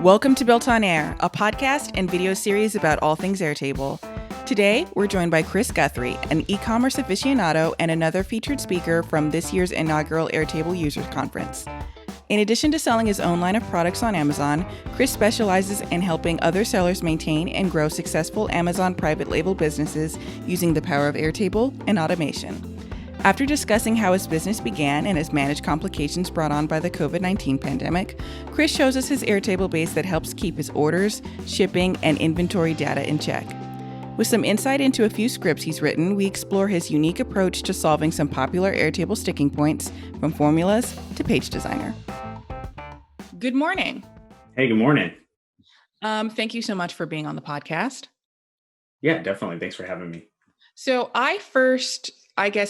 Welcome to Built on Air, a podcast and video series about all things Airtable. Today, we're joined by Chris Guthrie, an e-commerce aficionado and another featured speaker from this year's inaugural Airtable Users Conference. In addition to selling his own line of products on Amazon, Chris specializes in helping other sellers maintain and grow successful Amazon private label businesses using the power of Airtable and automation. After discussing how his business began and has managed complications brought on by the COVID-19 pandemic, Chris shows us his Airtable base that helps keep his orders, shipping, and inventory data in check. With some insight into a few scripts he's written, we explore his unique approach to solving some popular Airtable sticking points, from formulas to Page Designer. Good morning. Hey, good morning. Thank you so much for being on the podcast. Yeah, definitely. Thanks for having me. So I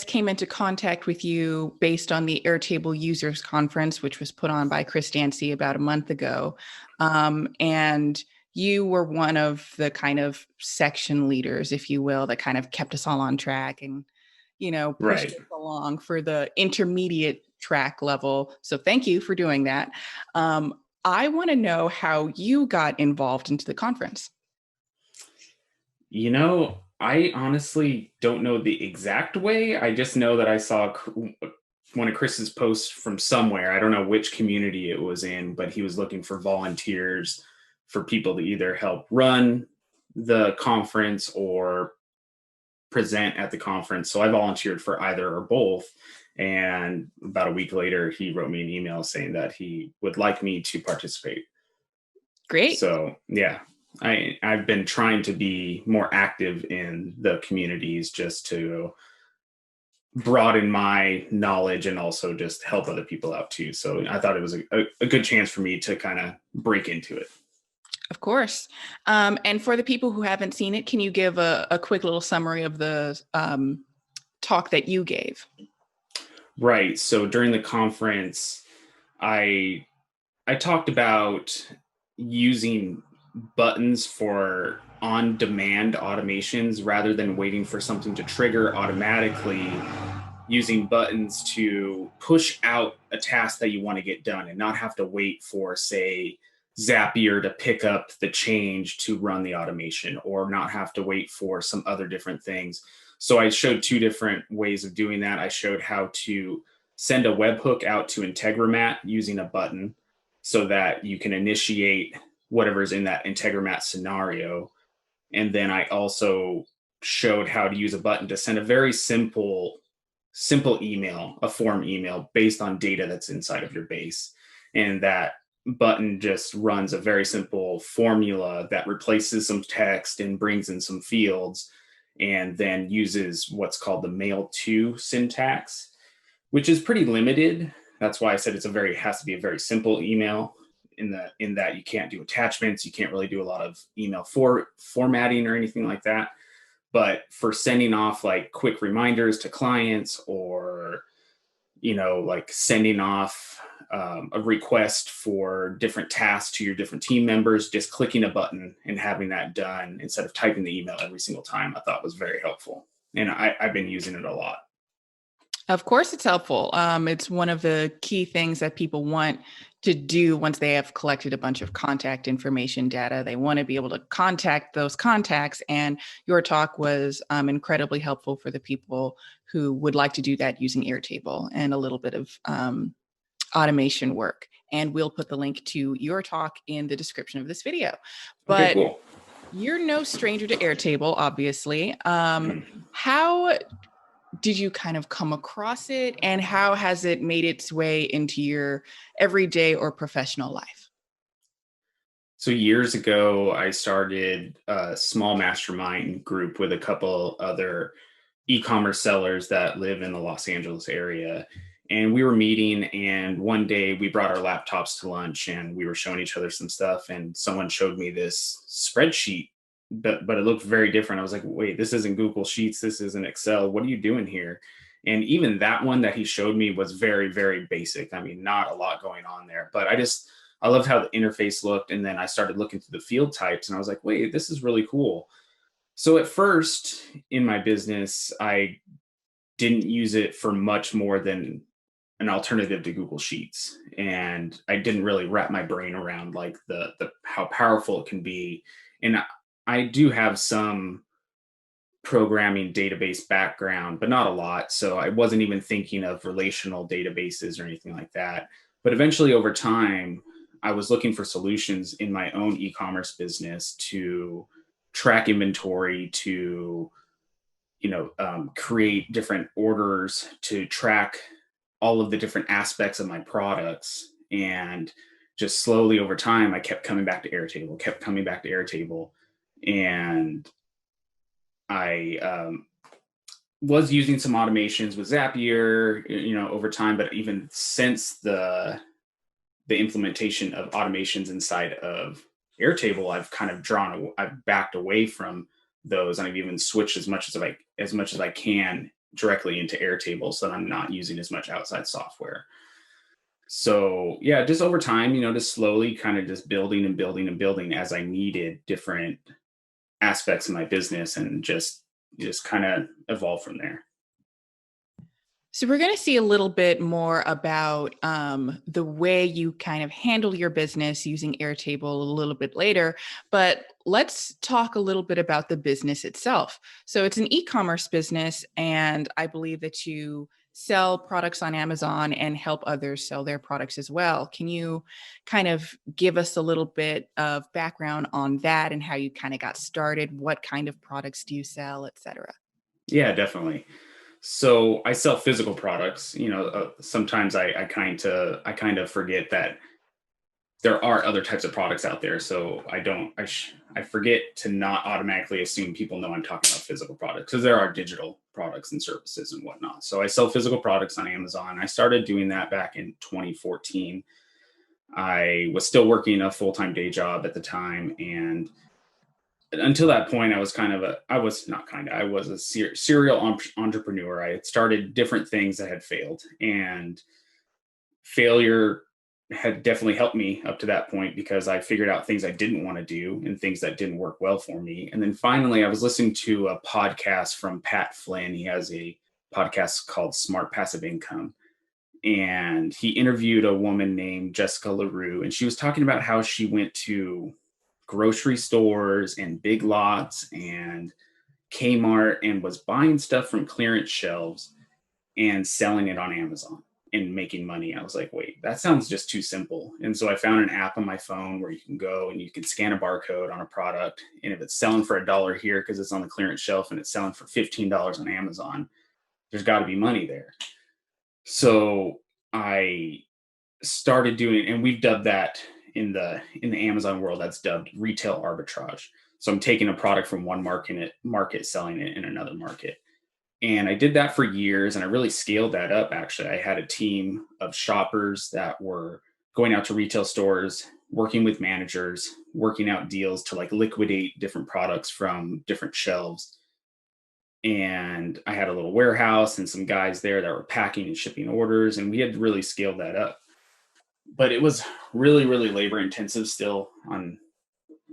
came into contact with you based on the Airtable Users Conference, which was put on by Chris Dancy about a month ago. And you were one of the kind of section leaders, if you will, that kind of kept us all on track and, pushed us along for the intermediate track level. So thank you for doing that. I want to know how you got involved into the conference. I honestly don't know the exact way. I just know that I saw one of Chris's posts from somewhere. I don't know which community it was in, but he was looking for volunteers for people to either help run the conference or present at the conference. So I volunteered for either or both. And about a week later, he wrote me an email saying that he would like me to participate. Great. So, yeah. I've been trying to be more active in the communities just to broaden my knowledge and also just help other people out too. So I thought it was a good chance for me to kind of break into it. Of course. And for the people who haven't seen it, can you give a quick little summary of the talk that you gave? Right. So during the conference, I talked about using buttons for on-demand automations rather than waiting for something to trigger automatically, using buttons to push out a task that you want to get done and not have to wait for, say, Zapier to pick up the change to run the automation, or not have to wait for some other different things. So I showed two different ways of doing that. I showed how to send a webhook out to Integromat using a button so that you can initiate whatever's in that Integromat scenario. And then I also showed how to use a button to send a very simple email, a form email based on data that's inside of your base. And that button just runs a very simple formula that replaces some text and brings in some fields, and then uses what's called the mail to syntax, which is pretty limited. That's why I said has to be a very simple email. In that you can't do attachments, you can't really do a lot of email formatting or anything like that. But for sending off like quick reminders to clients, or like sending off a request for different tasks to your different team members, just clicking a button and having that done instead of typing the email every single time, I thought was very helpful. And I've been using it a lot. Of course, it's helpful. It's one of the key things that people want to do once they have collected a bunch of contact information data. They want to be able to contact those contacts. And your talk was incredibly helpful for the people who would like to do that using Airtable and a little bit of automation work. And we'll put the link to your talk in the description of this video. But okay, cool. You're no stranger to Airtable, obviously. How did you kind of come across it, and how has it made its way into your everyday or professional life? So years ago, I started a small mastermind group with a couple other e-commerce sellers that live in the Los Angeles area. And we were meeting, and one day we brought our laptops to lunch and we were showing each other some stuff, and someone showed me this spreadsheet, but it looked very different. I was like, wait, this isn't Google Sheets. This isn't Excel. What are you doing here? And even that one that he showed me was very, very basic. I mean, not a lot going on there, but I loved how the interface looked. And then I started looking through the field types and I was like, wait, this is really cool. So at first in my business, I didn't use it for much more than an alternative to Google Sheets, and I didn't really wrap my brain around like the how powerful it can be. And I do have some programming database background, but not a lot. So I wasn't even thinking of relational databases or anything like that. But eventually, over time, I was looking for solutions in my own e commerce business to track inventory, to create different orders, to track all of the different aspects of my products. And just slowly over time, I kept coming back to Airtable, kept coming back to Airtable. And I was using some automations with Zapier, over time, but even since the implementation of automations inside of Airtable, I've kind of I've backed away from those, and I've even switched as much as I can directly into Airtable, so that I'm not using as much outside software. So yeah, just over time, just slowly kind of just building and building and building as I needed different aspects of my business, and just kind of evolve from there. So we're going to see a little bit more about the way you kind of handle your business using Airtable a little bit later, but let's talk a little bit about the business itself. So it's an e-commerce business, and I believe that you sell products on Amazon and help others sell their products as well. Can you kind of give us a little bit of background on that and how you kind of got started? What kind of products do you sell, et cetera? Yeah, definitely. So I sell physical products. Sometimes I kind of forget that there are other types of products out there. So I don't I forget to not automatically assume people know I'm talking about physical products, because there are digital products and services and whatnot. So I sell physical products on Amazon. I started doing that back in 2014. I was still working a full-time day job at the time, and until that point, I was a serial entrepreneur. I had started different things that had failed, and failure had definitely helped me up to that point, because I figured out things I didn't want to do and things that didn't work well for me. And then finally, I was listening to a podcast from Pat Flynn. He has a podcast called Smart Passive Income. And he interviewed a woman named Jessica LaRue, and she was talking about how she went to grocery stores and Big Lots and Kmart and was buying stuff from clearance shelves and selling it on Amazon and making money. I was like, wait, that sounds just too simple. And so I found an app on my phone where you can go and you can scan a barcode on a product. And if it's selling for $1 here because it's on the clearance shelf, and it's selling for $15 on Amazon, there's got to be money there. So I started doing, and we've dubbed that in the Amazon world, that's dubbed retail arbitrage. So I'm taking a product from one market, selling it in another market. And I did that for years, and I really scaled that up. Actually, I had a team of shoppers that were going out to retail stores, working with managers, working out deals to like liquidate different products from different shelves. And I had a little warehouse and some guys there that were packing and shipping orders, and we had really scaled that up. But it was really, really labor intensive still on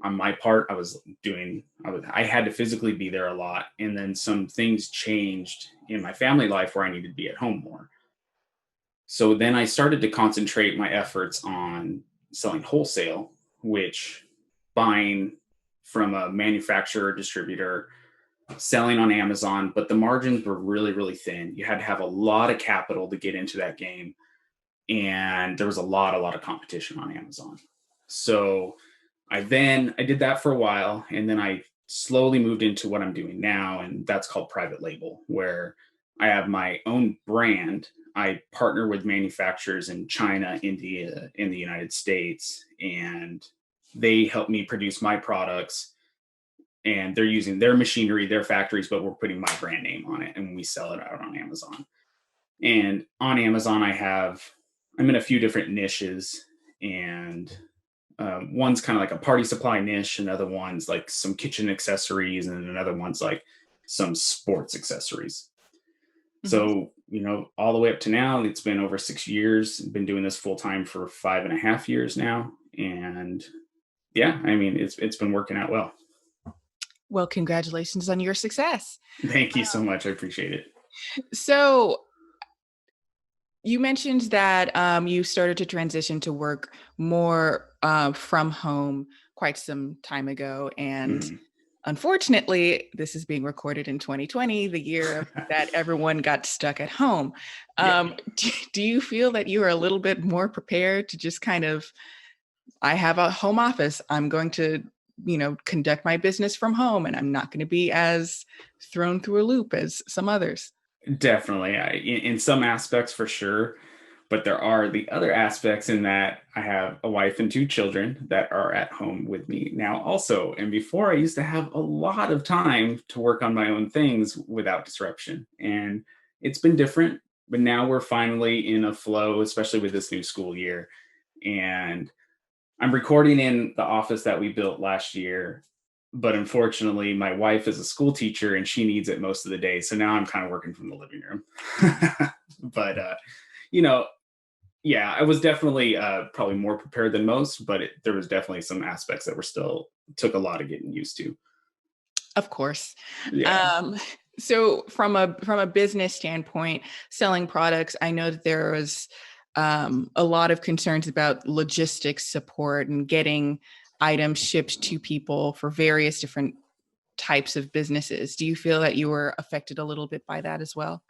my part. I had to physically be there a lot. And then some things changed in my family life where I needed to be at home more. So then I started to concentrate my efforts on selling wholesale, which buying from a manufacturer or distributor, selling on Amazon, but the margins were really, really thin. You had to have a lot of capital to get into that game. And there was a lot of competition on Amazon. So I did that for a while, and then I slowly moved into what I'm doing now, and that's called private label, where I have my own brand. I partner with manufacturers in China, India, in the United States, and they help me produce my products. And they're using their machinery, their factories, but we're putting my brand name on it, and we sell it out on Amazon. And on Amazon, I'm in a few different niches, and one's kind of like a party supply niche, another one's like some kitchen accessories, and another one's like some sports accessories. Mm-hmm. So, all the way up to now, it's been over 6 years. I've been doing this full time for 5.5 years now. And yeah, I mean, it's been working out well. Well, congratulations on your success. Thank you so much. I appreciate it. So You mentioned that you started to transition to work more from home quite some time ago. And Mhm. unfortunately, this is being recorded in 2020, the year that everyone got stuck at home. Yeah, Do you feel that you are a little bit more prepared to just kind of, I have a home office, I'm going to, conduct my business from home and I'm not going to be as thrown through a loop as some others? definitely. In some aspects, for sure. But there are the other aspects in that I have a wife and two children that are at home with me now, also. And before, I used to have a lot of time to work on my own things without disruption. And it's been different. But now we're finally in a flow, especially with this new school year. And I'm recording in the office that we built last year, but unfortunately, my wife is a school teacher and she needs it most of the day. So now I'm kind of working from the living room. but you know, yeah, I was definitely probably more prepared than most, but there was definitely some aspects that were still took a lot of getting used to. Of course. Yeah, Um, so from a business standpoint, selling products, I know that there was a lot of concerns about logistics support and getting items shipped to people for various different types of businesses. Do you feel that you were affected a little bit by that as well?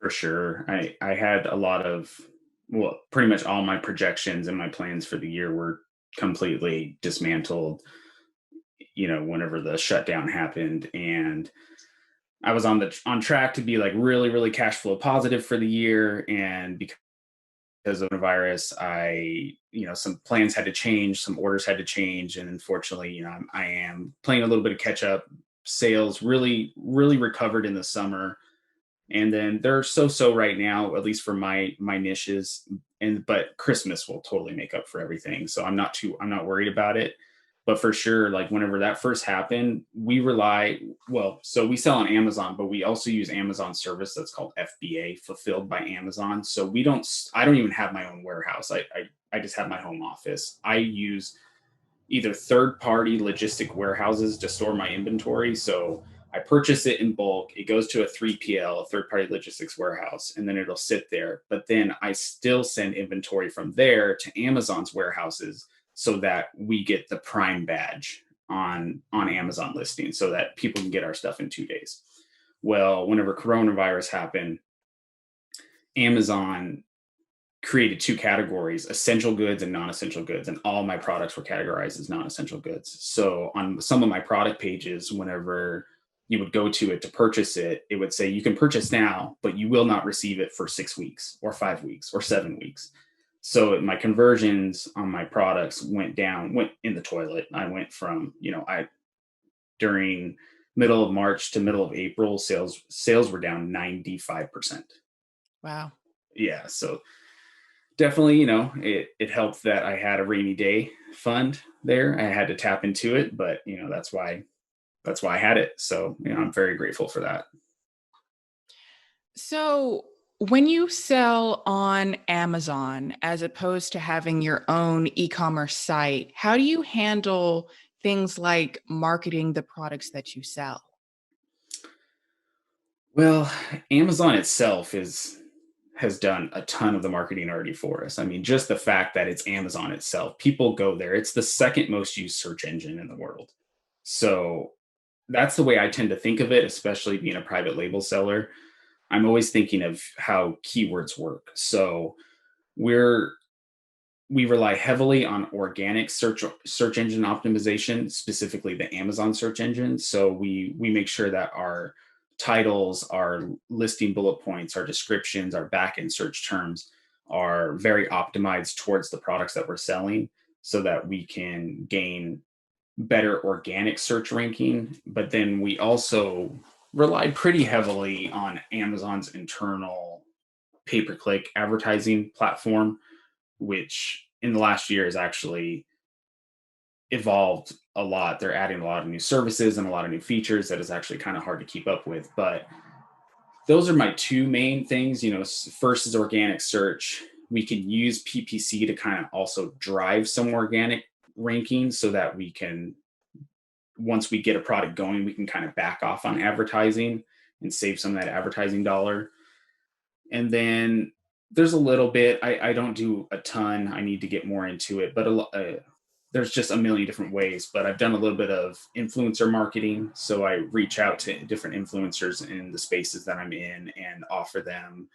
for sure. I had a lot of, well, pretty much all my projections and my plans for the year were completely dismantled. Whenever the shutdown happened, and I was on track to be like really, really cash flow positive for the year. And because of the virus, some plans had to change, some orders had to change. And unfortunately, I am playing a little bit of catch up. Sales really, really recovered in the summer. And then they're so right now, at least for my niches. But Christmas will totally make up for everything. So I'm not worried about it. But for sure, like whenever that first happened, so we sell on Amazon, but we also use Amazon service that's called FBA, fulfilled by Amazon. So I don't even have my own warehouse. I just have my home office. I use either third party logistic warehouses to store my inventory. So I purchase it in bulk. It goes to a 3PL, a third party logistics warehouse, and then it'll sit there. But then I still send inventory from there to Amazon's warehouses so that we get the Prime badge on Amazon listings so that people can get our stuff in 2 days. Well, whenever coronavirus happened, Amazon created two categories: essential goods and non-essential goods, and all my products were categorized as non-essential goods. So on some of my product pages, whenever you would go to it to purchase it, it would say you can purchase now, but you will not receive it for 6 weeks or 5 weeks or 7 weeks. So my conversions on my products went in the toilet. I went from, I during middle of March to middle of April, sales were down 95%. Wow. Yeah, so definitely, it helped that I had a rainy day fund there. I had to tap into it, but that's why I had it. So, I'm very grateful for that. So, when you sell on Amazon as opposed to having your own e-commerce site, how do you handle things like marketing the products that you sell? Well, Amazon itself has done a ton of the marketing already for us. I mean, just the fact that it's Amazon itself, people go there. It's the second most used search engine in the world. So, that's the way I tend to think of it, especially being a private label seller. I'm always thinking of how keywords work. So, we're we rely heavily on organic search engine optimization, specifically the Amazon search engine. So we make sure that our titles, our listing bullet points, our descriptions, our backend search terms are very optimized towards the products that we're selling so that we can gain better organic search ranking. But then we also rely pretty heavily on Amazon's internal pay-per-click advertising platform, which in the last year has actually evolved a lot. They're adding a lot of new services and a lot of new features that is actually kind of hard to keep up with. But those are my two main things. First is organic search. We can use PPC to kind of also drive some organic rankings so that we can, once we get a product going, we can kind of back off on advertising and save some of that advertising dollar. And then There's a little bit. I don't do a ton. I need to get more into it, but there's just a million different ways. But I've done a little bit of influencer marketing. So I reach out to different influencers in the spaces that I'm in and offer them,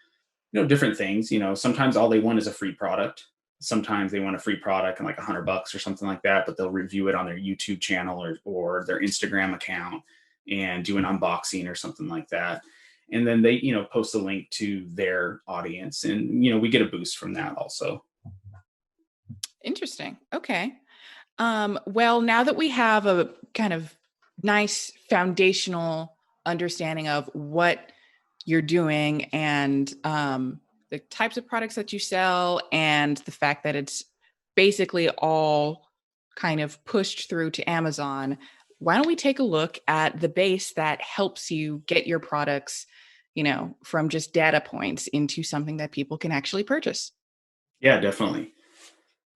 different things. Sometimes all they want is a free product. Sometimes they want a free product and like $100 or something like that, but they'll review it on their YouTube channel or their Instagram account and do an unboxing or something like that. And then they, post a link to their audience, and we get a boost from that also. Interesting. Okay. Well, now that we have a kind of nice foundational understanding of what you're doing and the types of products that you sell and the fact that it's basically all kind of pushed through to Amazon, why don't we take a look at the base that helps you get your products, from just data points into something that people can actually purchase? Yeah, definitely.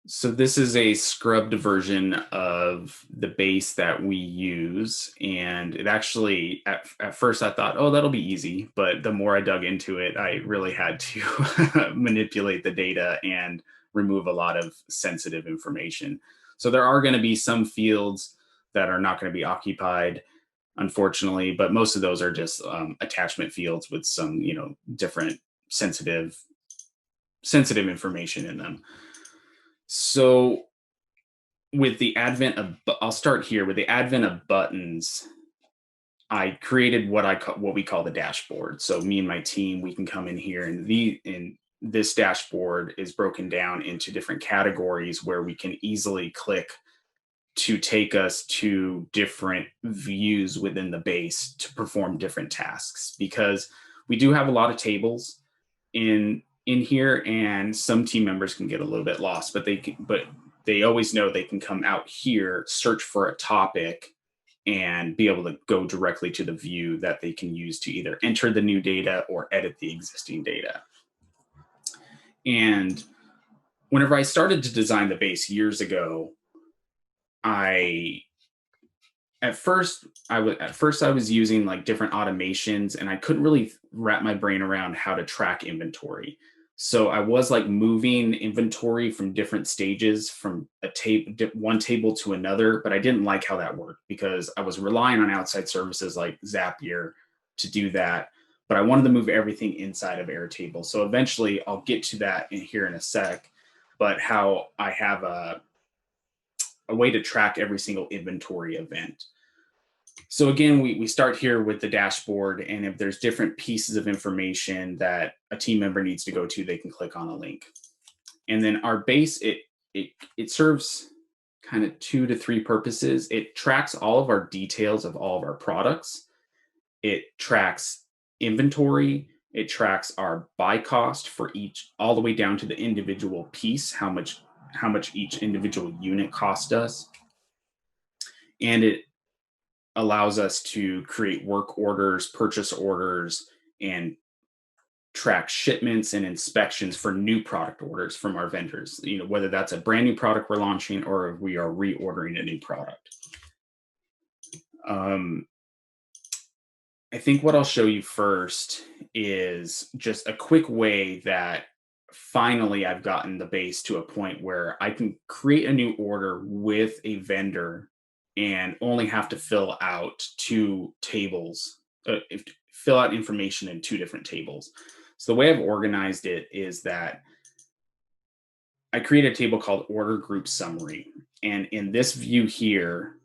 So this is a scrubbed version of the base that we use. And it actually, at first I thought, oh, that'll be easy. But the more I dug into it, I really had to manipulate the data and remove a lot of sensitive information. So there are going to be some fields that are not going to be occupied, unfortunately, but most of those are just attachment fields with some, different sensitive information in them. So with the advent of, I'll start here with the advent of buttons. I created what we call the dashboard. So me and my team, we can come in here, and this dashboard is broken down into different categories where we can easily click to take us to different views within the base to perform different tasks, because we do have a lot of tables in here, and some team members can get a little bit lost, but they always know they can come out here, search for a topic, and be able to go directly to the view that they can use to either enter the new data or edit the existing data. And whenever I started to design the base years ago, at first I was using like different automations, and I couldn't really wrap my brain around how to track inventory. So I was like moving inventory from different stages from one table to another, but I didn't like how that worked because I was relying on outside services like Zapier to do that. But I wanted to move everything inside of Airtable. So eventually I'll get to that here in a sec, but how I have a way to track every single inventory event. So again, we start here with the dashboard, and if there's different pieces of information that a team member needs to go to, they can click on a link. And then our base, it serves kind of 2 to 3 purposes. It tracks all of our details of all of our products. It tracks inventory. It tracks our buy cost for each, all the way down to the individual piece, how much each individual unit cost us. And it allows us to create work orders, purchase orders, and track shipments and inspections for new product orders from our vendors, whether that's a brand new product we're launching or if we are reordering a new product. I think what I'll show you first is just a quick way that finally I've gotten the base to a point where I can create a new order with a vendor and only have to fill out 2 tables, fill out information in 2 different tables. So the way I've organized it is that I create a table called Order Group Summary. And in this view here,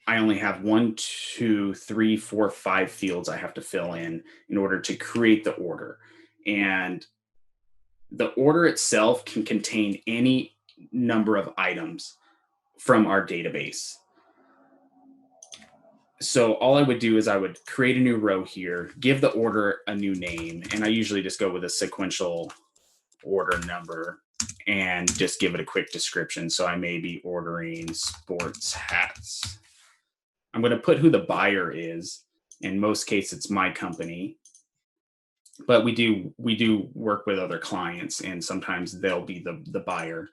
I only have 1, 2, 3, 4, 5 fields I have to fill in order to create the order. And the order itself can contain any number of items from our database. So all I would do is I would create a new row here, give the order a new name, and I usually just go with a sequential order number and just give it a quick description. So I may be ordering sports hats. I'm going to put who the buyer is. In most cases, it's my company, but we do work with other clients, and sometimes they'll be the buyer.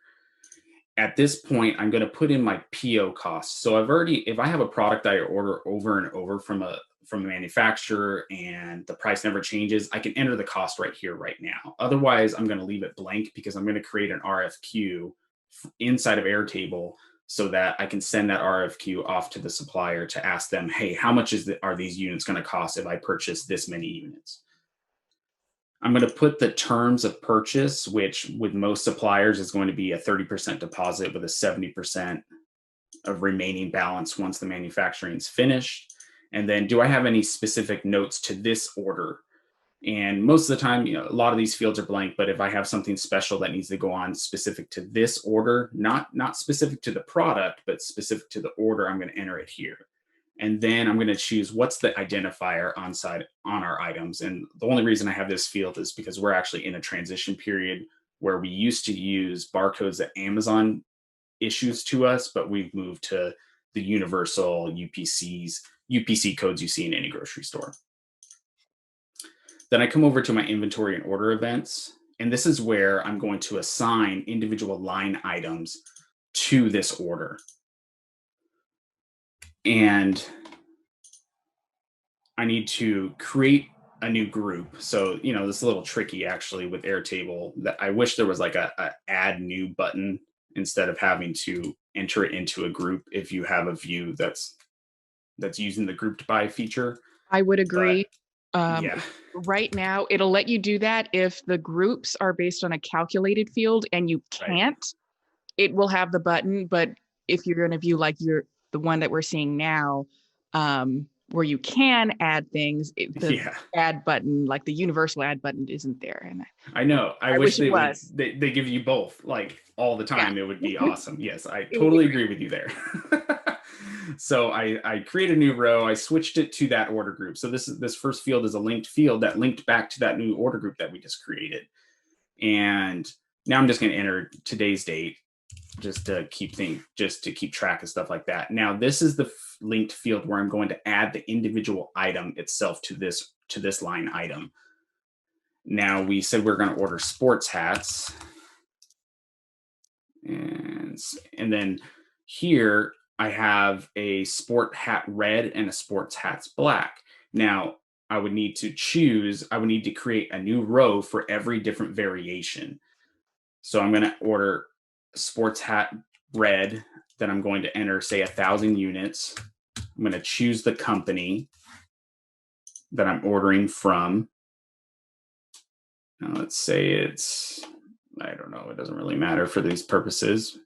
At this point, I'm going to put in my PO costs. So if I have a product I order over and over from from the manufacturer and the price never changes, I can enter the cost right here, right now. Otherwise, I'm going to leave it blank because I'm going to create an RFQ inside of Airtable so that I can send that RFQ off to the supplier to ask them, hey, how much are these units going to cost if I purchase this many units? I'm going to put the terms of purchase, which with most suppliers is going to be a 30% deposit with a 70% of remaining balance once the manufacturing is finished. And then do I have any specific notes to this order? And most of the time, a lot of these fields are blank, but if I have something special that needs to go on specific to this order, not specific to the product, but specific to the order, I'm going to enter it here. And then I'm going to choose what's the identifier on our items. And the only reason I have this field is because we're actually in a transition period where we used to use barcodes that Amazon issues to us, but we've moved to the universal UPC codes you see in any grocery store. Then I come over to my inventory and order events. And this is where I'm going to assign individual line items to this order. And I need to create a new group. So, this is a little tricky actually with Airtable, that I wish there was like a add new button instead of having to enter it into a group if you have a view that's using the grouped by feature. I would agree. Yeah. Right now, it'll let you do that if the groups are based on a calculated field and you can't, it will have the button. But if you're going to view like the one that we're seeing now, where you can add things, the add button, like the universal add button, isn't there. And I know. I wish it was. They give you both like all the time. Yeah. It would be awesome. Yes, I totally agree with you there. So I create a new row. I switched it to that order group. So this first field is a linked field that linked back to that new order group that we just created. And now I'm just going to enter today's date just to keep track of stuff like that. Now this is the linked field where I'm going to add the individual item itself to this line item. Now we said we're going to order sports hats, and then here I have a sport hat red and a sports hats black. Now I would need to create a new row for every different variation. So I'm going to order sports hat red, then I'm going to enter, say, 1,000 units. I'm going to choose the company that I'm ordering from. Now let's say it's, I don't know, it doesn't really matter for these purposes.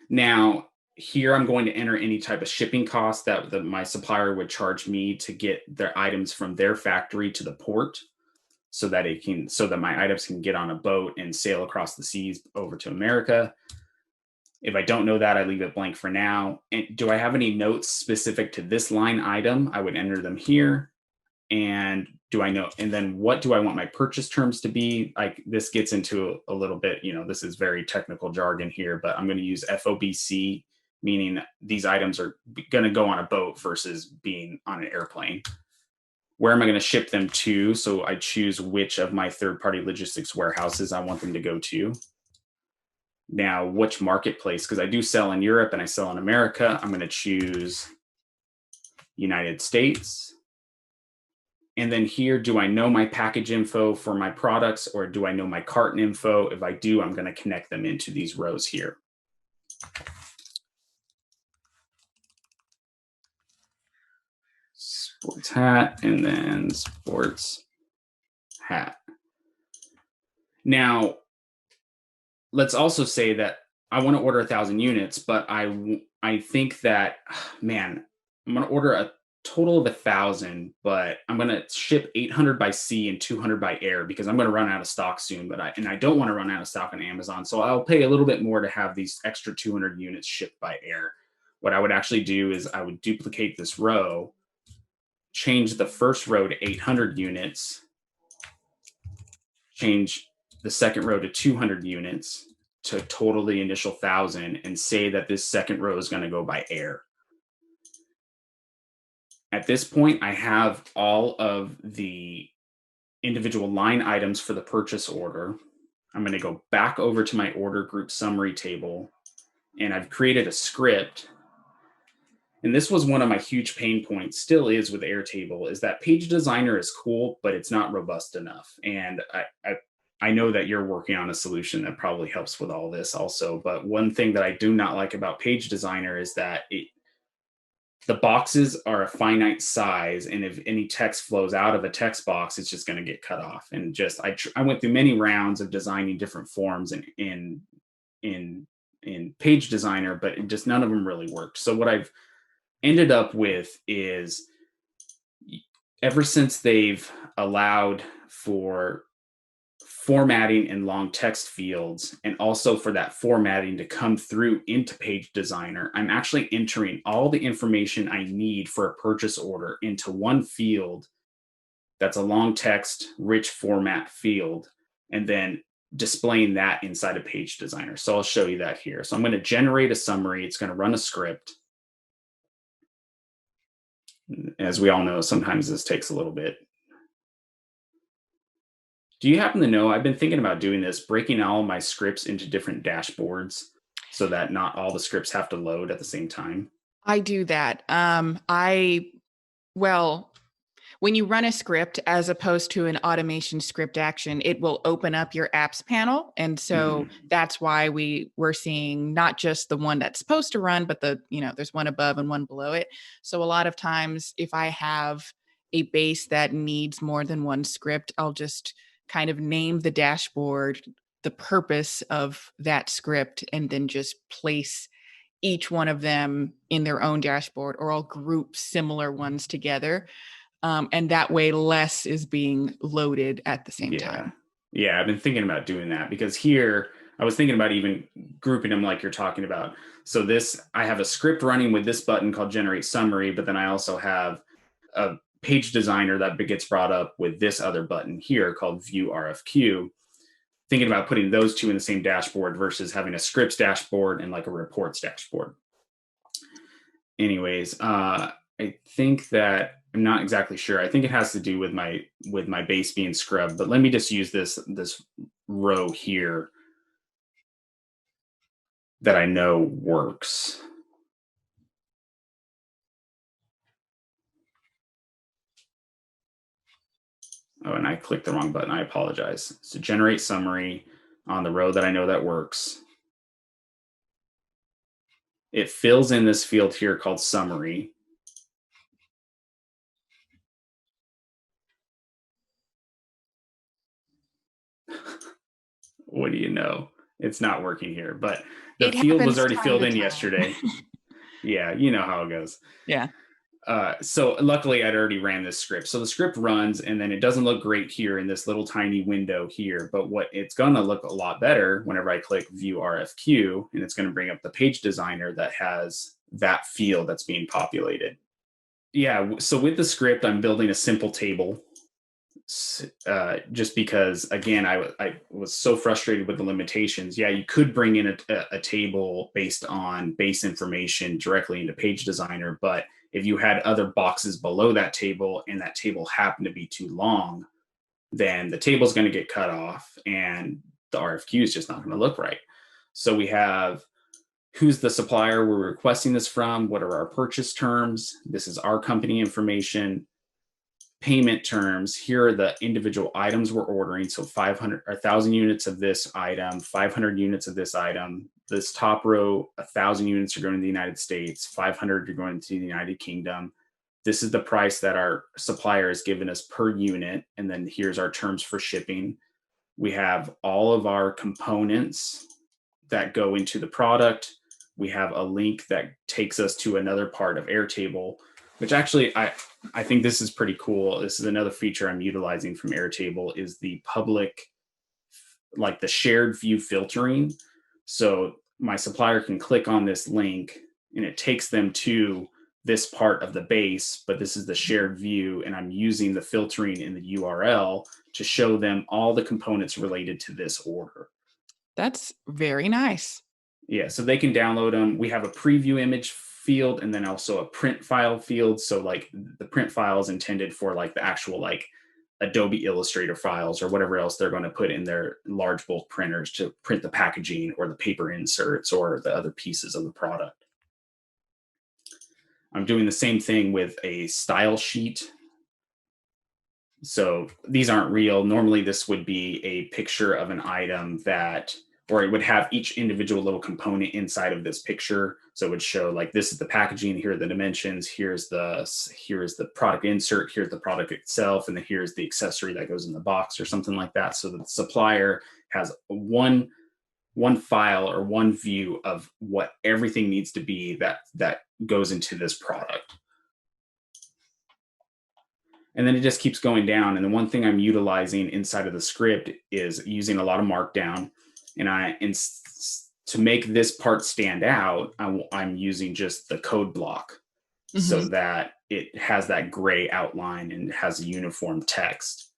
Now, here I'm going to enter any type of shipping cost that my supplier would charge me to get their items from their factory to the port, so that my items can get on a boat and sail across the seas over to America. If I don't know that, I leave it blank for now. And do I have any notes specific to this line item? I would enter them here. And then what do I want my purchase terms to be? Like, this gets into a little bit, this is very technical jargon here, but I'm going to use FOBC, meaning these items are going to go on a boat versus being on an airplane. Where am I going to ship them to? So I choose which of my third-party logistics warehouses I want them to go to. Now, which marketplace? Because I do sell in Europe and I sell in America. I'm going to choose United States. And then here, do I know my package info for my products, or do I know my carton info? If I do, I'm going to connect them into these rows here. Sports hat, and then sports hat. Now, let's also say that I want to order 1,000 units, but I think that, man, I'm going to order a total of 1,000, but I'm going to ship 800 by sea and 200 by air because I'm going to run out of stock soon. But I don't want to run out of stock on Amazon, so I'll pay a little bit more to have these extra 200 units shipped by air. What I would actually do is I would duplicate this row, change the first row to 800 units, change the second row to 200 units to total the initial 1,000, and say that this second row is going to go by air. At this point, I have all of the individual line items for the purchase order. I'm going to go back over to my order group summary table, and I've created a script. and this was one of my huge pain points, still is with Airtable, is that Page Designer is cool, but it's not robust enough. And I know that you're working on a solution that probably helps with all this also. But one thing that I do not like about Page Designer is that the boxes are a finite size, and if any text flows out of a text box, it's just going to get cut off. And just I went through many rounds of designing different forms in Page Designer, but just none of them really worked. So what I've ended up with is, ever since they've allowed for formatting in long text fields, and also for that formatting to come through into Page Designer, I'm actually entering all the information I need for a purchase order into one field that's a long text, rich format field, and then displaying that inside of Page Designer. So I'll show you that here. So I'm going to generate a summary. It's going to run a script. As we all know, sometimes this takes a little bit. Do you happen to know, I've been thinking about doing this, breaking all my scripts into different dashboards so that not all the scripts have to load at the same time. I do that. Well, when you run a script as opposed to an automation script action, it will open up your apps panel. And so that's why we're seeing not just the one that's supposed to run, but there's one above and one below it. So a lot of times if I have a base that needs more than one script, I'll just kind of name the dashboard, the purpose of that script, and then just place each one of them in their own dashboard, or I'll group similar ones together. And that way less is being loaded at the same time. Yeah, I've been thinking about doing that, because here I was thinking about even grouping them like you're talking about. So I have a script running with this button called Generate Summary, but then I also have a Page Designer that gets brought up with this other button here called View RFQ. Thinking about putting those two in the same dashboard versus having a scripts dashboard and like a reports dashboard. Anyways, I think that I'm not exactly sure. I think it has to do with my base being scrubbed, but let me just use this row here that I know works. Oh, and I clicked the wrong button. I apologize. So generate summary on the row that I know that works. It fills in this field here called summary. What do you know? It's not working here, but the field was already filled in yesterday. Yeah, you know how it goes. Yeah. So luckily I'd already ran this script. So the script runs, and then it doesn't look great here in this little tiny window here, but what it's going to look a lot better whenever I click View RFQ, and it's going to bring up the Page Designer that has that field that's being populated. Yeah, so with the script, I'm building a simple table. Just because, again, I was so frustrated with the limitations. Yeah, you could bring in a table based on base information directly into Page Designer, but if you had other boxes below that table and that table happened to be too long, then the table is going to get cut off and the RFQ is just not going to look right. So we have who's the supplier we're requesting this from, what are our purchase terms, this is our company information, payment terms, here are the individual items we're ordering. So 500 or 1,000 units of this item, 500 units of this item. This top row, 1,000 units are going to the United States, 500 are going to the United Kingdom. This is the price that our supplier has given us per unit. And then here's our terms for shipping. We have all of our components that go into the product. We have a link that takes us to another part of Airtable, which actually I think this is pretty cool. This is another feature I'm utilizing from Airtable, is the public, like the shared view filtering. So my supplier can click on this link and it takes them to this part of the base, but this is the shared view, and I'm using the filtering in the URL to show them all the components related to this order. That's very nice. Yeah, so they can download them. We have a preview image field and then also a print file field. So like the print file is intended for like the actual like Adobe Illustrator files or whatever else they're going to put in their large bulk printers to print the packaging or the paper inserts or the other pieces of the product. I'm doing the same thing with a style sheet. So these aren't real. Normally this would be a picture of an item or it would have each individual little component inside of this picture. So it would show like, this is the packaging, here are the dimensions, here's the product insert, here's the product itself, and then here's the accessory that goes in the box or something like that. So that the supplier has one file or one view of what everything needs to be that goes into this product. And then it just keeps going down. And the one thing I'm utilizing inside of the script is using a lot of Markdown. And to make this part stand out, I'm using just the code block so that it has that gray outline and has a uniform text.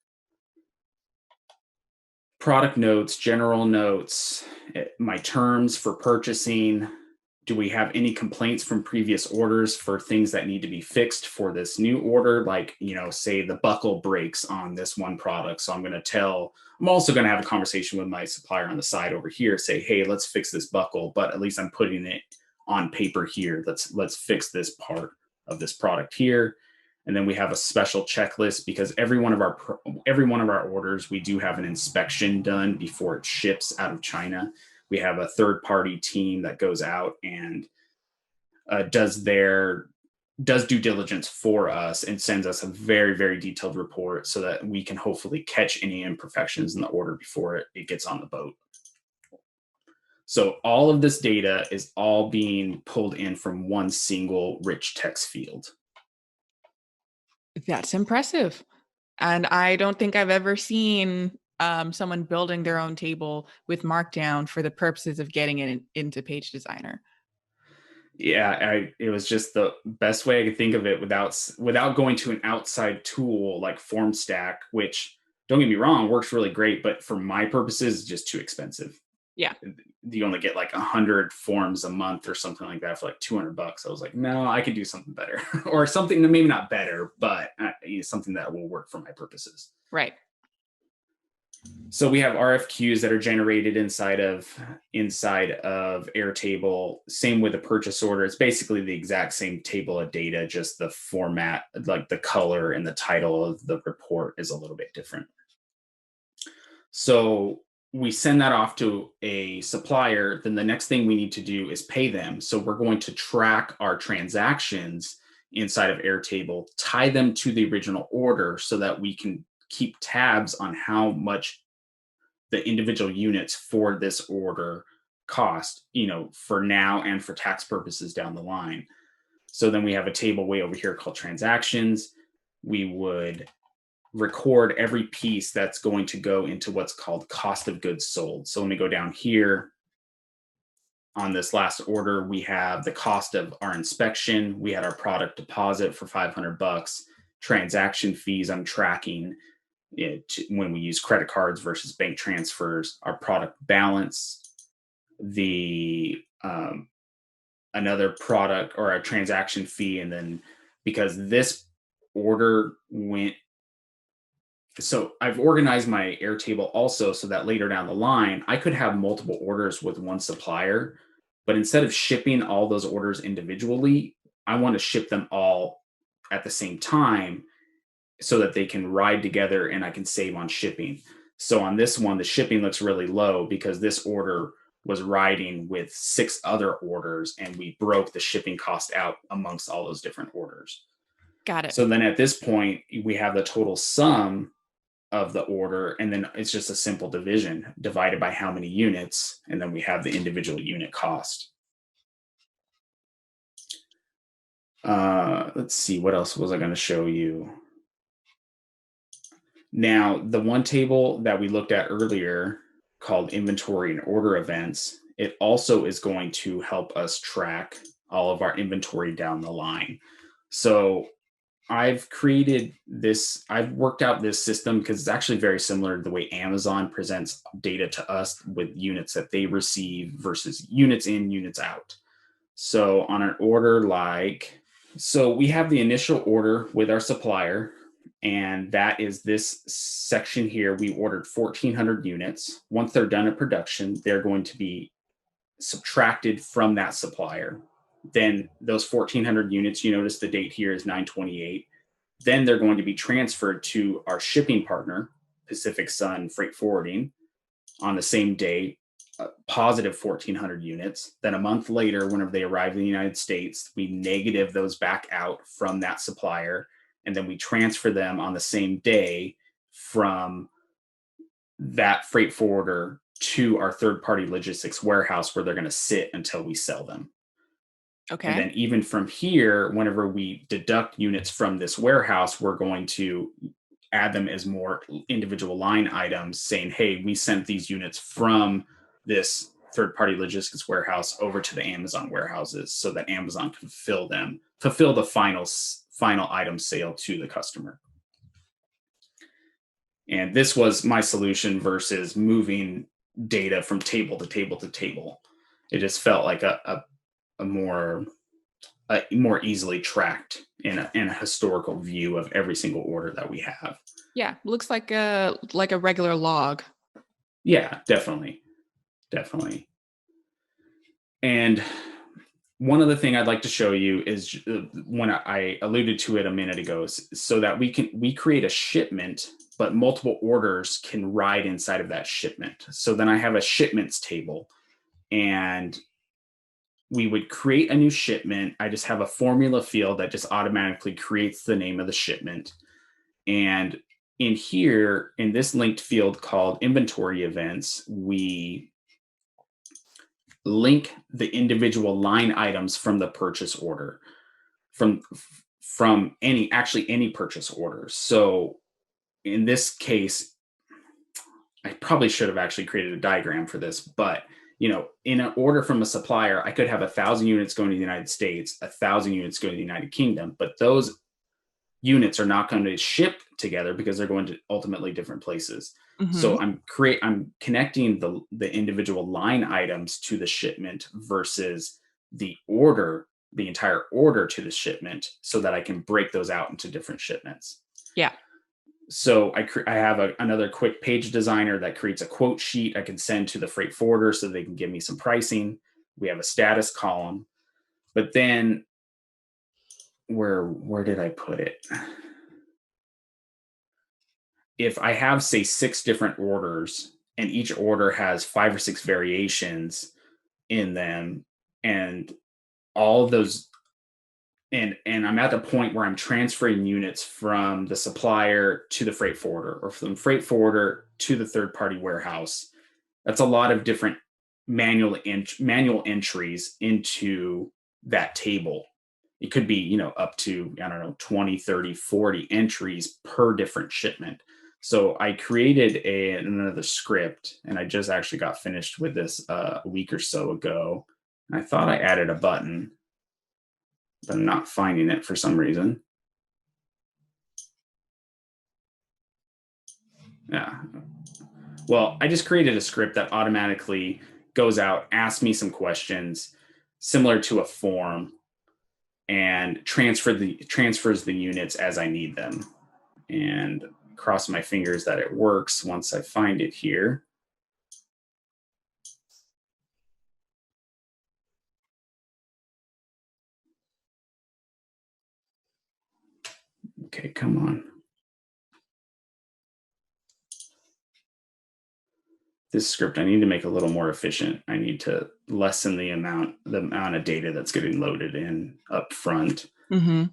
Product notes, general notes, my terms for purchasing. Do we have any complaints from previous orders for things that need to be fixed for this new order? Like, say the buckle breaks on this one product. So I'm also going to have a conversation with my supplier on the side over here, say, hey, let's fix this buckle, but at least I'm putting it on paper here. Let's fix this part of this product here. And then we have a special checklist because every one of our orders, we do have an inspection done before it ships out of China. We have a third-party team that goes out and does due diligence for us and sends us a very, very detailed report so that we can hopefully catch any imperfections in the order before it gets on the boat. So all of this data is all being pulled in from one single rich text field. That's impressive. And I don't think I've ever seen someone building their own table with Markdown for the purposes of getting it into Page Designer. Yeah, it was just the best way I could think of it without going to an outside tool like FormStack, which, don't get me wrong, works really great, but for my purposes, is just too expensive. Yeah. You only get like 100 forms a month or something like that for like $200. I was like, no, I could do something better or something that maybe not better, but something that will work for my purposes. Right. So we have RFQs that are generated inside of Airtable. Same with the purchase order. It's basically the exact same table of data, just the format, like the color and the title of the report is a little bit different. So we send that off to a supplier. Then the next thing we need to do is pay them. So we're going to track our transactions inside of Airtable, tie them to the original order so that we can keep tabs on how much the individual units for this order cost, for now and for tax purposes down the line. So then we have a table way over here called transactions. We would record every piece that's going to go into what's called cost of goods sold. So let me go down here. On this last order, we have the cost of our inspection. We had our product deposit for $500, transaction fees I'm tracking when we use credit cards versus bank transfers, our product balance, the another product or a transaction fee. And then because this order went, so I've organized my Airtable also so that later down the line, I could have multiple orders with one supplier, but instead of shipping all those orders individually, I want to ship them all at the same time so that they can ride together and I can save on shipping. So on this one, the shipping looks really low because this order was riding with 6 other orders and we broke the shipping cost out amongst all those different orders. Got it. So then at this point, we have the total sum of the order, and then it's just a simple division divided by how many units, and then we have the individual unit cost. Let's see, what else was I going to show you? Now, the one table that we looked at earlier called inventory and order events, it also is going to help us track all of our inventory down the line. So I've worked out this system because it's actually very similar to the way Amazon presents data to us with units that they receive versus units in, units out. So on an order so we have the initial order with our supplier, and that is this section here. We ordered 1,400 units. Once they're done in production, they're going to be subtracted from that supplier. Then those 1,400 units, you notice the date here is 9/28. Then they're going to be transferred to our shipping partner, Pacific Sun Freight Forwarding, on the same day, positive 1,400 units. Then a month later, whenever they arrive in the United States, we negative those back out from that supplier, and then we transfer them on the same day from that freight forwarder to our third-party logistics warehouse, where they're going to sit until we sell them. Okay. And then even from here, whenever we deduct units from this warehouse, we're going to add them as more individual line items saying, hey, we sent these units from this third-party logistics warehouse over to the Amazon warehouses so that Amazon can fulfill the final item sale to the customer. And this was my solution versus moving data from table to table to table. It just felt like a more easily tracked in a historical view of every single order that we have. Yeah, looks like a regular log. Yeah, definitely. And one other thing I'd like to show you is when I alluded to it a minute ago, so that we create a shipment, but multiple orders can ride inside of that shipment. So then I have a shipments table, and we would create a new shipment. I just have a formula field that just automatically creates the name of the shipment. And in here, in this linked field called inventory events, we link the individual line items from the purchase order, from any purchase order. So in this case, I probably should have actually created a diagram for this, but in an order from a supplier, I could have 1,000 units going to the United States, 1,000 units going to the United Kingdom, but those units are not going to ship together because they're going to ultimately different places. Mm-hmm. So I'm connecting the individual line items to the shipment versus the entire order to the shipment, so that I can break those out into different shipments. Yeah. So I have another quick page designer that creates a quote sheet I can send to the freight forwarder so they can give me some pricing. We have a status column, but then where did I put it? If I have, say, 6 different orders, and each order has 5 or 6 variations in them, and all of those, and I'm at the point where I'm transferring units from the supplier to the freight forwarder, or from the freight forwarder to the third-party warehouse. That's a lot of different manual entries into that table. It could be, up to, 20, 30, 40 entries per different shipment. So I created another script, and I just actually got finished with this a week or so ago. And I thought I added a button, but I'm not finding it for some reason. Yeah. Well, I just created a script that automatically goes out, asks me some questions similar to a form, and transfers the units as I need them. And cross my fingers that it works once I find it here. Okay, come on. This script, I need to make a little more efficient. I need to lessen the amount of data that's getting loaded in up front. Mm-hmm.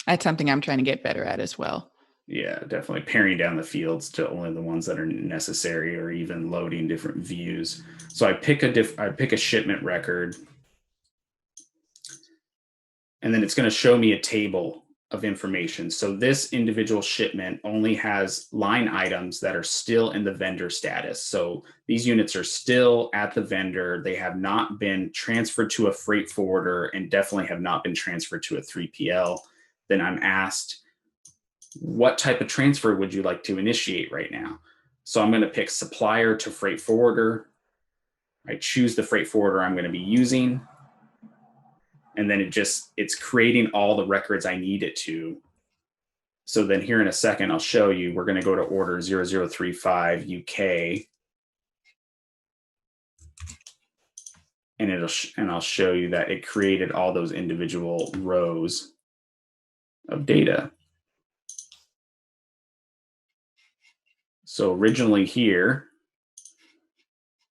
That's something I'm trying to get better at as well. Yeah, definitely paring down the fields to only the ones that are necessary, or even loading different views. So I pick a shipment record, and then it's going to show me a table of information. So this individual shipment only has line items that are still in the vendor status. So these units are still at the vendor. They have not been transferred to a freight forwarder, and definitely have not been transferred to a 3PL. Then I'm asked, what type of transfer would you like to initiate right now? So I'm going to pick supplier to freight forwarder. I choose the freight forwarder I'm going to be using. And then it's creating all the records I need it to. So then here in a second, I'll show you, we're going to go to order 0035 UK. and I'll show you that it created all those individual rows of data. So originally here,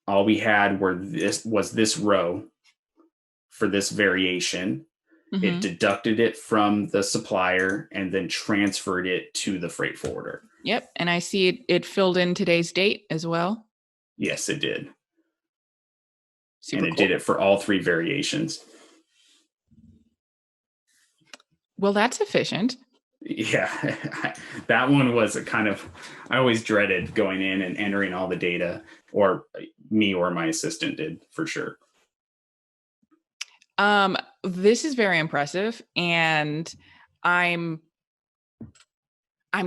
all we had was this row for this variation. It deducted it from the supplier and then transferred it to the freight forwarder. Yep. And I see it filled in today's date as well. Yes, it did. Super and it cool. did it for all 3 variations. Well, that's efficient. Yeah, that one was I always dreaded going in and entering all the data, or me or my assistant did for sure. This is very impressive, and I'm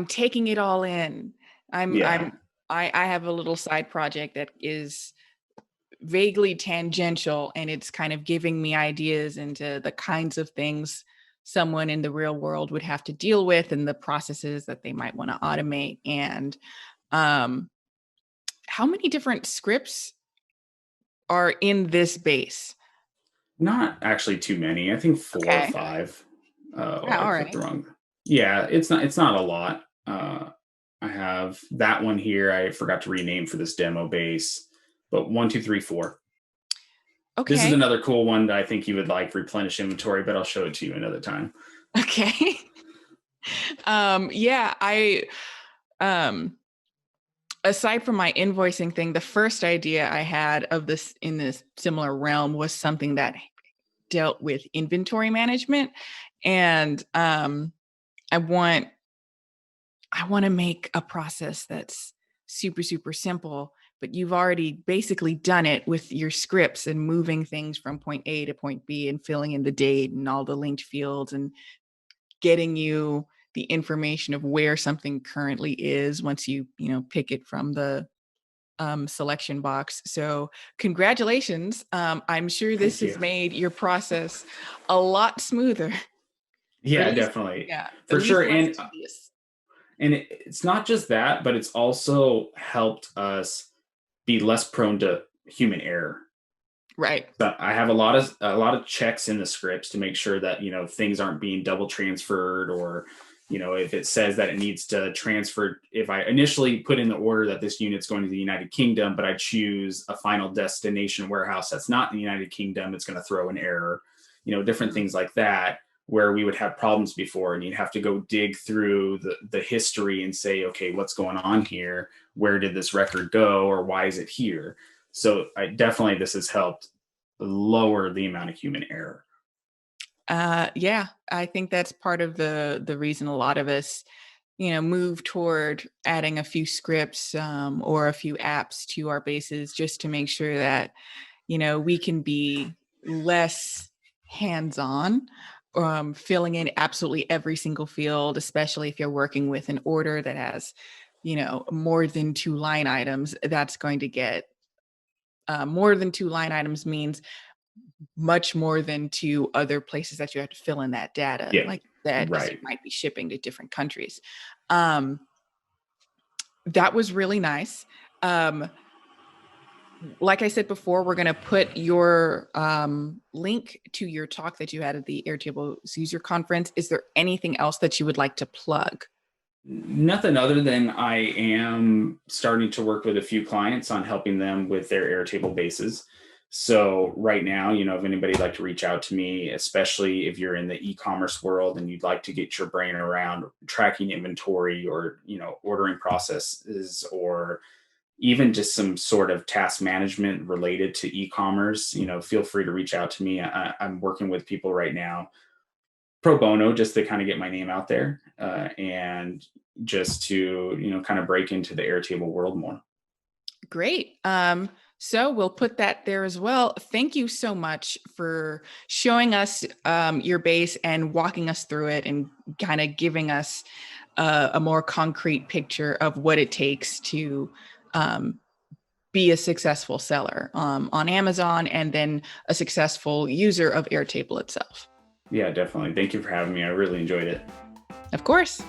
taking it all in. I have a little side project that is vaguely tangential, and it's kind of giving me ideas into the kinds of things someone in the real world would have to deal with and the processes that they might want to automate. And how many different scripts are in this base? Not actually too many. I think 4 or 5. All right. Yeah, it's not a lot. I have that one here. I forgot to rename for this demo base, but 1, 2, 3, 4. Okay. This is another cool one that I think you would like, replenish inventory, but I'll show it to you another time. Okay. Yeah, aside from my invoicing thing, the first idea I had of this in this similar realm was something that dealt with inventory management. And I want to make a process that's super, super simple, but you've already basically done it with your scripts and moving things from point A to point B and filling in the date and all the linked fields and getting you the information of where something currently is once you pick it from the selection box. So congratulations. I'm sure this has made your process a lot smoother. Yeah, definitely. Yeah, for sure. And it's it's not just that, but it's also helped us be less prone to human error. Right. So I have a lot of checks in the scripts to make sure that, things aren't being double transferred, or, if it says that it needs to transfer, if I initially put in the order that this unit's going to the United Kingdom, but I choose a final destination warehouse that's not in the United Kingdom, it's going to throw an error, different things like that, where we would have problems before, and you'd have to go dig through the history and say, okay, what's going on here? Where did this record go? Or why is it here? So this has helped lower the amount of human error. Yeah, I think that's part of the reason a lot of us, move toward adding a few scripts or a few apps to our bases, just to make sure that, we can be less hands-on, filling in absolutely every single field, especially if you're working with an order that has, more than 2 line items. That's going to get more than 2 line items means much more than 2 other places that you have to fill in that data, like that, because you might be shipping to different countries. That was really nice. Like I said before, we're going to put your link to your talk that you had at the Airtable user conference. Is there anything else that you would like to plug? Nothing other than I am starting to work with a few clients on helping them with their Airtable bases. So right now, if anybody'd like to reach out to me, especially if you're in the e-commerce world and you'd like to get your brain around tracking inventory, or, ordering processes, or even just some sort of task management related to e-commerce, feel free to reach out to me. I'm working with people right now pro bono, just to kind of get my name out there, and just to, kind of break into the Airtable world more. Great. So we'll put that there as well. Thank you so much for showing us your base and walking us through it, and kind of giving us a more concrete picture of what it takes to be a successful seller on Amazon, and then a successful user of Airtable itself. Yeah, definitely. Thank you for having me. I really enjoyed it. Of course.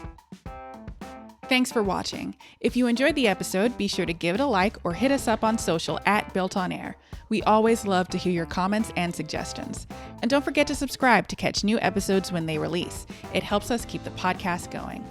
Thanks for watching. If you enjoyed the episode, be sure to give it a like or hit us up on social at BuiltOnAir. We always love to hear your comments and suggestions. And don't forget to subscribe to catch new episodes when they release. It helps us keep the podcast going.